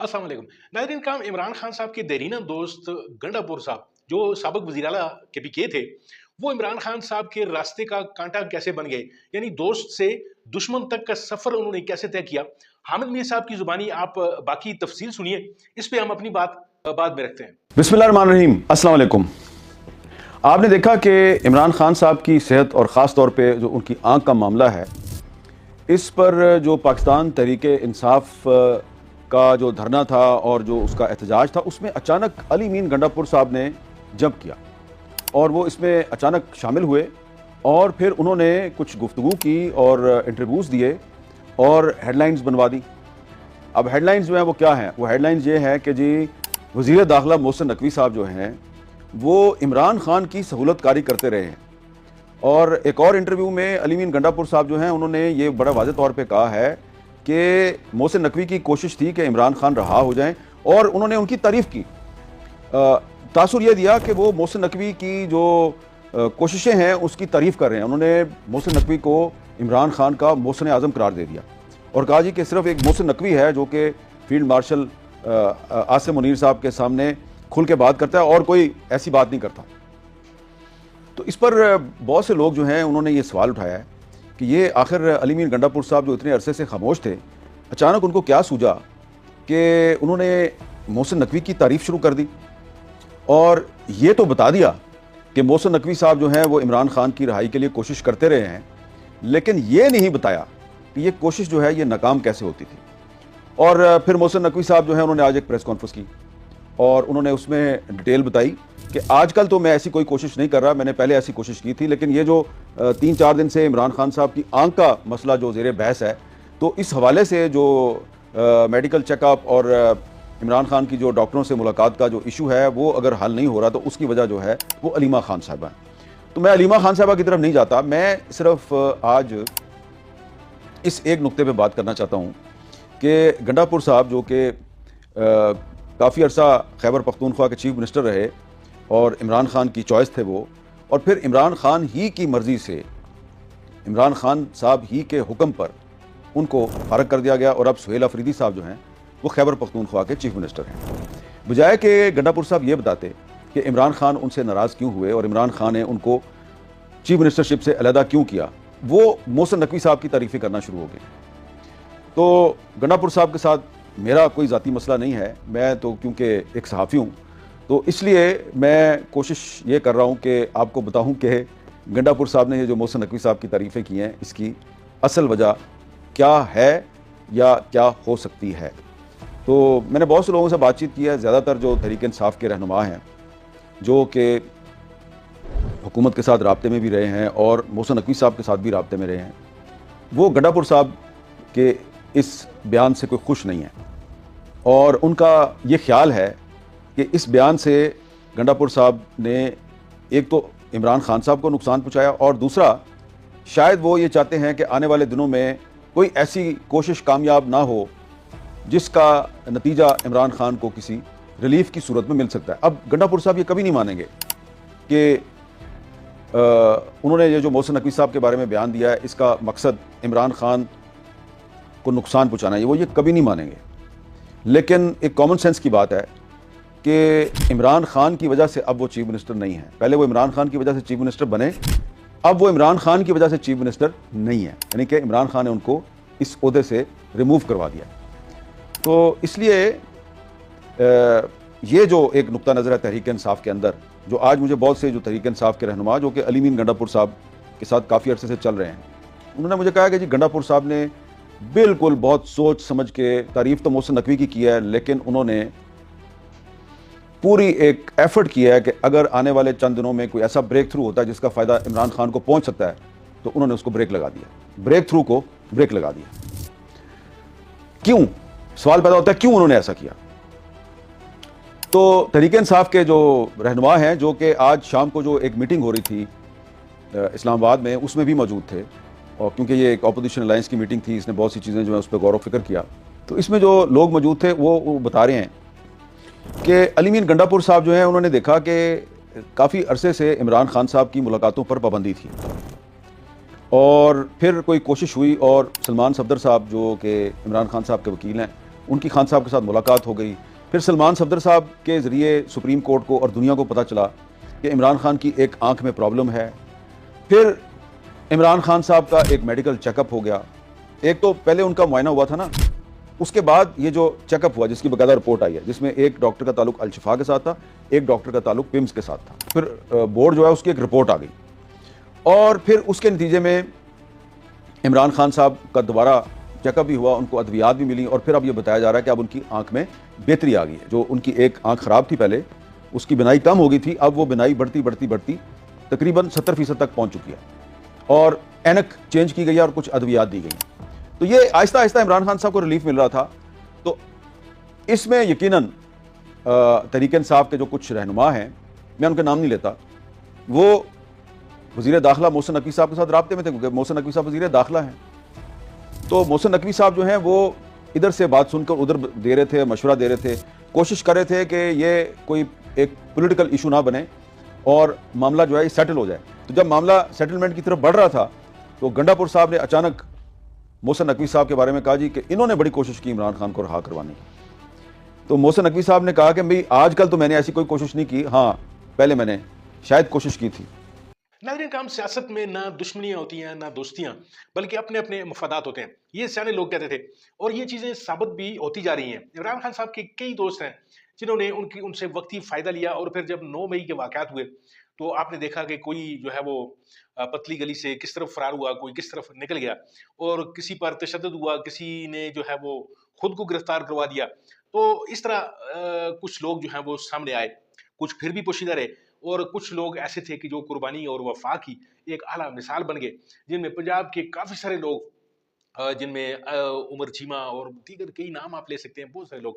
अस्सलाम वालेकुम नाज़रीन काम इमरान खान साहब के देरीना दोस्त गंडापुर साहब जो साबिक वज़ीर आला के पी के थे वो इमरान खान साहब के रास्ते का कांटा कैसे बन गए यानी दोस्त से दुश्मन तक का सफ़र उन्होंने कैसे तय किया। हामिद मीर साहब की ज़ुबानी आप बाकी तफसील सुनिए, इस पे हम अपनी बात बाद में रखते हैं। बिस्मिल्लाहिर्रहमानिर्रहीम, अस्सलाम वालेकुम। आपने देखा कि इमरान खान साहब की सेहत और ख़ास तौर पे जो उनकी आँख का मामला है, इस पर जो पाकिस्तान तहरीक इंसाफ का जो धरना था और जो उसका एहतजाज था, उसमें अचानक अली मीन गंडापुर साहब ने जंप किया और वो इसमें अचानक शामिल हुए और फिर उन्होंने कुछ गुफ्तगू की और इंटरव्यूज़ दिए और हेडलाइंस बनवा दी। अब हेडलाइंस जो हैं वो क्या हैं? वो हेडलाइंस ये है कि जी वज़ीर दाखिला मोहसिन नकवी साहब जो हैं वो इमरान खान की सहूलत कारी करते रहे हैं। और एक और इंटरव्यू में अली मीन गंडापुर साहब जो हैं उन्होंने ये बड़ा वाज़ेह तौर पे कहा है कि मोहसिन नकवी की कोशिश थी कि इमरान खान रहा हो जाएं और उन्होंने उनकी तारीफ़ की। तासुर ये दिया कि वो मोहसिन नकवी की जो कोशिशें हैं उसकी तारीफ़ कर रहे हैं। उन्होंने मोहसिन नकवी को इमरान खान का मोहसिन आज़म करार दे दिया और कहा जी कि सिर्फ एक मोहसिन नकवी है जो कि फील्ड मार्शल आसिम मुनीर साहब के सामने खुल के बात करता है और कोई ऐसी बात नहीं करता। तो इस पर बहुत से लोग जो हैं उन्होंने ये सवाल उठाया है कि ये आखिर अली मीन गंडापुर साहब जो इतने अरसे से खामोश थे, अचानक उनको क्या सूझा कि उन्होंने मोहसिन नकवी की तारीफ़ शुरू कर दी और ये तो बता दिया कि मोहसिन नकवी साहब जो हैं वो इमरान खान की रहाई के लिए कोशिश करते रहे हैं, लेकिन ये नहीं बताया कि ये कोशिश जो है ये नाकाम कैसे होती थी। और फिर मोहसिन नकवी साहब जो है उन्होंने आज एक प्रेस कॉन्फ्रेंस की और उन्होंने उसमें डिटेल बताई कि आजकल तो मैं ऐसी कोई कोशिश नहीं कर रहा, मैंने पहले ऐसी कोशिश की थी, लेकिन ये जो 3-4 दिन से इमरान खान साहब की आंख का मसला जो ज़ेरे बहस है, तो इस हवाले से जो मेडिकल चेकअप और इमरान खान की जो डॉक्टरों से मुलाकात का जो इशू है वो अगर हल नहीं हो रहा तो उसकी वजह जो है वो अलीमा खान साहबा है। तो मैं अलीमा खान साहबा की तरफ नहीं जाता, मैं सिर्फ आज इस एक नुक्ते पे बात करना चाहता हूँ कि गंडापुर साहब जो कि काफ़ी अरसा खैबर पख्तूनख्वा के चीफ मिनिस्टर रहे और इमरान खान की चॉइस थे वो, और फिर इमरान खान ही की मर्ज़ी से, इमरान खान साहब ही के हुक्म पर उनको फारग कर दिया गया और अब सुहेल अफरीदी साहब जो हैं वो खैबर पख्तूनख्वा के चीफ मिनिस्टर हैं। बजाय कि गंडापुर साहब ये बताते कि इमरान खान उनसे नाराज़ क्यों हुए और इमरान खान ने उनको चीफ मिनिस्टरशिप से अलहदा क्यों किया, वो मोहसिन नकवी साहब की तारीफ़ें करना शुरू हो गए। तो गंडापुर साहब के साथ मेरा कोई ज़ाती मसला नहीं है, मैं तो क्योंकि एक सहाफ़ी हूँ तो इसलिए मैं कोशिश ये कर रहा हूँ कि आपको बताऊँ कि गंडापुर साहब ने ये जो मोहसिन नकवी साहब की तारीफ़ें की हैं इसकी असल वजह क्या है या क्या हो सकती है। तो मैंने बहुत से लोगों से बातचीत की है, ज़्यादातर जो तहरीक इंसाफ के रहनुमा हैं जो कि हुकूमत के साथ राब्ते में भी रहे हैं और मोहसिन नकवी साहब के साथ भी राब्ते में रहे हैं, वो गंडापुर साहब के इस बयान से कोई खुश नहीं है और उनका ये ख्याल है कि इस बयान से गंडापुर साहब ने एक तो इमरान खान साहब को नुकसान पहुंचाया और दूसरा शायद वो ये चाहते हैं कि आने वाले दिनों में कोई ऐसी कोशिश कामयाब ना हो जिसका नतीजा इमरान खान को किसी रिलीफ की सूरत में मिल सकता है। अब गंडापुर साहब ये कभी नहीं मानेंगे कि उन्होंने ये जो मोहसिन नकवी साहब के बारे में बयान दिया है इसका मकसद इमरान खान को नुकसान पहुंचाना है, वो ये कभी नहीं मानेंगे। लेकिन एक कॉमन सेंस की बात है कि इमरान खान की वजह से अब वो चीफ मिनिस्टर नहीं है। पहले वो इमरान खान की वजह से चीफ मिनिस्टर बने, अब वो इमरान खान की वजह से चीफ मिनिस्टर नहीं है, यानी कि इमरान खान ने उनको इस ओहदे से रिमूव करवा दिया। तो इसलिए ये जो एक नुक्ता नज़र है तहरीक इंसाफ के अंदर, जो आज मुझे बहुत से जो तहरीक इंसाफ के रहनुमा जो कि अली मीन गंडापुर साहब के साथ काफ़ी अरसे से चल रहे हैं, उन्होंने मुझे कहा कि जी गंडापुर साहब ने बिल्कुल बहुत सोच समझ के तारीफ़ तो मोहसिन नकवी की है, लेकिन उन्होंने पूरी एक एफर्ट किया है कि अगर आने वाले चंद दिनों में कोई ऐसा ब्रेक थ्रू होता है जिसका फ़ायदा इमरान खान को पहुंच सकता है तो उन्होंने उसको ब्रेक लगा दिया, ब्रेक थ्रू को ब्रेक लगा दिया। क्यों? सवाल पैदा होता है क्यों उन्होंने ऐसा किया। तो तहरीक इंसाफ के जो रहनुमा हैं जो कि आज शाम को जो एक मीटिंग हो रही थी इस्लामाबाद में, उसमें भी मौजूद थे और क्योंकि ये एक अपोजिशन अलायंस की मीटिंग थी, इसने बहुत सी चीज़ें जो है उस पर गौर व फिक्र किया। तो इसमें जो लोग मौजूद थे वो बता रहे हैं कि अली मीन गंडापुर साहब जो हैं उन्होंने देखा कि काफ़ी अरसे से इमरान खान साहब की मुलाकातों पर पाबंदी थी और फिर कोई कोशिश हुई और सलमान सफदर साहब जो कि इमरान खान साहब के वकील हैं ان کی خان صاحب کے ساتھ ملاقات ہو گئی. پھر سلمان صفدر صاحب کے ذریعے سپریم کورٹ کو اور دنیا کو پتہ چلا کہ عمران خان کی ایک آنکھ میں پرابلم ہے. پھر عمران خان صاحب کا ایک میڈیکل چیک اپ ہو گیا. ایک تو پہلے ان کا معائنہ ہوا تھا نا, اس کے بعد یہ جو چیک اپ ہوا جس کی باقاعدہ رپورٹ آئی ہے, جس میں ایک ڈاکٹر کا تعلق الشفا کے ساتھ تھا, ایک ڈاکٹر کا تعلق پمس کے ساتھ تھا. پھر بورڈ جو ہے اس کی ایک رپورٹ آ گئی, اور پھر اس کے نتیجے میں عمران خان صاحب کا دوبارہ چیک اپ بھی ہوا, ان کو ادویات بھی ملی, اور پھر اب یہ بتایا جا رہا ہے کہ اب ان کی آنکھ میں بہتری آ گئی ہے. جو ان کی ایک آنکھ خراب تھی پہلے, اس کی بینائی کم ہو گئی تھی, اب وہ بینائی بڑھتی تقریباً 70% تک پہنچ چکی ہے, اور اینک چینج کی گئی ہے اور کچھ ادویات دی گئی. تو یہ آہستہ آہستہ عمران خان صاحب کو ریلیف مل رہا تھا. تو اس میں یقیناً تحریک انصاف کے جو کچھ رہنما ہیں, میں ان کا نام نہیں لیتا, وہ وزیر داخلہ محسن نقوی صاحب کے ساتھ رابطے میں تھے, کیونکہ محسن نقوی صاحب وزیر داخلہ ہیں. تو محسن نقوی صاحب جو ہیں وہ ادھر سے بات سن کر ادھر دے رہے تھے, مشورہ دے رہے تھے, کوشش کر رہے تھے کہ یہ کوئی ایک پولیٹیکل ایشو نہ بنے اور معاملہ جو ہے یہ سیٹل ہو جائے. تو جب معاملہ سیٹلمنٹ کی طرف بڑھ رہا تھا تو گنڈا پور صاحب نے اچانک محسن نقوی صاحب کے بارے میں کہا جی کہ انہوں نے بڑی کوشش کی عمران خان کو رہا کروانے کی. تو محسن نقوی صاحب نے کہا کہ بھئی آج کل تو میں نے ایسی کوئی کوشش نہیں کی, ہاں پہلے میں نے شاید کوشش کی تھی. ناظرین کام سیاست میں نہ دشمنیاں ہوتی ہیں نہ دوستیاں, بلکہ اپنے اپنے مفادات ہوتے ہیں, یہ سیانے لوگ کہتے تھے, اور یہ چیزیں ثابت بھی ہوتی جا رہی ہیں. عمران خان صاحب کے کئی دوست ہیں جنہوں نے ان سے وقتی فائدہ لیا, اور پھر جب 9 مئی کے واقعات ہوئے تو آپ نے دیکھا کہ کوئی جو ہے وہ پتلی گلی سے کس طرف فرار ہوا, کوئی کس طرف نکل گیا, اور کسی پر تشدد ہوا, کسی نے جو ہے وہ خود کو گرفتار کروا دیا. تو اس طرح کچھ لوگ جو ہیں وہ سامنے آئے, کچھ پھر بھی پوشیدہ رہے, اور کچھ لوگ ایسے تھے کہ جو قربانی اور وفا کی ایک اعلیٰ مثال بن گئے, جن میں پنجاب کے کافی سارے لوگ, جن میں عمر چیمہ اور دیگر کئی نام آپ لے سکتے ہیں, بہت سارے لوگ.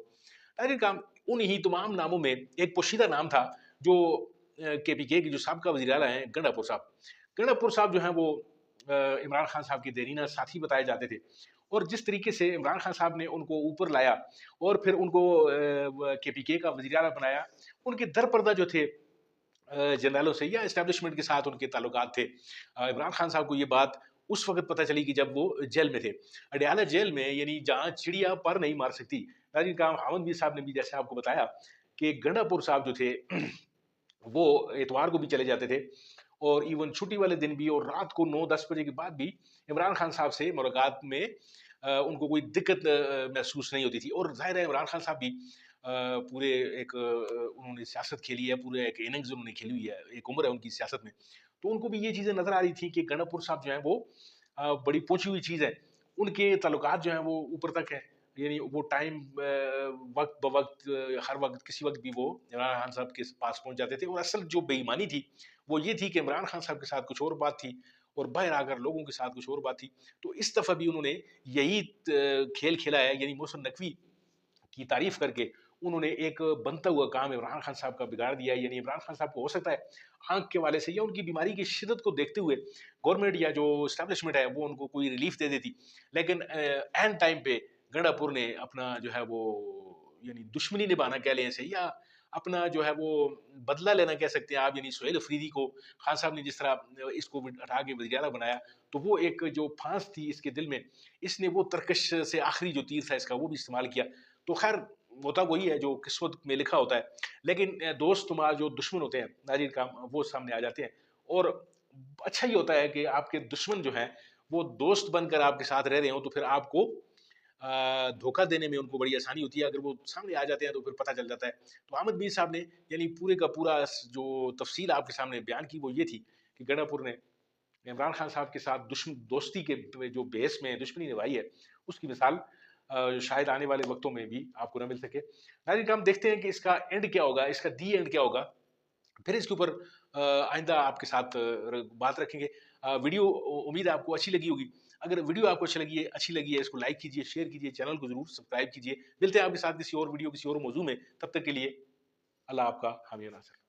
انہی تمام ناموں میں ایک پوشیدہ نام تھا جو کے پی کے کی جو سابقہ وزیر اعلیٰ ہیں گنڈا پور صاحب. گنڈا پور صاحب جو ہیں وہ عمران خان صاحب کے دیرینہ ساتھی بتائے جاتے تھے, اور جس طریقے سے عمران خان صاحب نے ان کو اوپر لایا اور پھر ان کو کے پی کے کا وزیر اعلیٰ بنایا, ان کے در پردہ جو تھے جنرلوں سے یا اسٹیبلشمنٹ کے ساتھ ان کے تعلقات تھے. عمران خان صاحب کو یہ بات اس وقت پتہ چلی کہ جب وہ جیل میں تھے, اڈیالہ جیل میں, یعنی جہاں چڑیا پر نہیں مار سکتی. ناظرین کام حامد میر صاحب نے بھی جیسے آپ کو بتایا کہ گنڈا پور صاحب جو تھے وہ اتوار کو بھی چلے جاتے تھے, اور ایون چھٹی والے دن بھی, اور رات کو 9-10 بجے کے بعد بھی عمران خان صاحب سے ملاقات میں ان کو کوئی دقت محسوس نہیں ہوتی تھی. اور ظاہر ہے عمران خان صاحب بھی پورے ایک انہوں نے سیاست کھیلی ہے, پورے ایک اننگز انہوں نے کھیلی ہوئی ہے, ایک عمر ہے ان کی سیاست میں, تو ان کو بھی یہ چیزیں نظر آ رہی تھی کہ گنڈا پور صاحب جو ہیں وہ بڑی پہنچی ہوئی چیز ہے, ان کے تعلقات جو ہیں وہ اوپر تک ہیں, یعنی وہ ٹائم وقت بوقت ہر وقت کسی وقت بھی وہ عمران خان صاحب کے پاس پہنچ جاتے تھے. اور اصل جو بے ایمانی تھی وہ یہ تھی کہ عمران خان صاحب کے ساتھ کچھ اور بات تھی اور باہر آ کر لوگوں کے ساتھ کچھ اور بات تھی. تو اس دفعہ بھی انہوں نے یہی کھیل کھیلا ہے, یعنی محسن نقوی کی تعریف کر کے انہوں نے ایک بنتا ہوا کام عمران خان صاحب کا بگاڑ دیا ہے. یعنی عمران خان صاحب کو ہو سکتا ہے آنکھ کے والے سے یا ان کی بیماری کی شدت کو دیکھتے ہوئے گورنمنٹ یا جو اسٹیبلشمنٹ ہے وہ ان کو کوئی ریلیف دے دیتی, لیکن اینڈ ٹائم پہ گنڈا پور نے اپنا جو ہے وہ یعنی دشمنی نبھانا کہہ لیں سے, یا اپنا جو ہے وہ بدلہ لینا کہہ سکتے ہیں آپ, یعنی سہیل افریدی کو خان صاحب نے جس طرح اس کو ہٹا کے وزیر اعلیٰ بنایا, تو وہ ایک جو پھانس تھی اس کے دل میں, اس نے وہ ترکش سے آخری جو تیر تھا اس کا وہ بھی استعمال کیا. تو خیر ہوتا وہی ہے جو قسمت میں لکھا ہوتا ہے, لیکن دوست تمہارا جو دشمن ہوتے ہیں ناظرین کام وہ سامنے آ جاتے ہیں. اور اچھا ہی ہوتا ہے کہ آپ کے دشمن جو ہیں وہ دوست بن کر آپ کے ساتھ رہ رہے ہوں, تو پھر آپ کو دھوکہ دینے میں ان کو بڑی آسانی ہوتی ہے. اگر وہ سامنے آ جاتے ہیں تو پھر پتہ چل جاتا ہے. تو حامد میر صاحب نے یعنی پورے کا پورا جو تفصیل آپ کے سامنے بیان کی وہ یہ تھی کہ گنڈا پور نے عمران خان صاحب کے ساتھ دوستی کے جو بیس میں دشمنی نبھائی ہے, اس کی مثال شاید آنے والے وقتوں میں بھی آپ کو نہ مل سکے. ناظرین ہم دیکھتے ہیں کہ اس کا اینڈ کیا ہوگا, اس کا دی اینڈ کیا ہوگا, پھر اس کے اوپر آئندہ آپ کے ساتھ بات رکھیں گے. ویڈیو امید آپ کو اچھی لگی ہوگی. اگر ویڈیو آپ کو اچھی لگی ہے اس کو لائک کیجیے, شیئر کیجیے, چینل کو ضرور سبسکرائب کیجیے. ملتے ہیں آپ کے ساتھ کسی اور ویڈیو کسی اور موضوع میں, تب تک کے لیے اللہ آپ کا حامی و ناصر.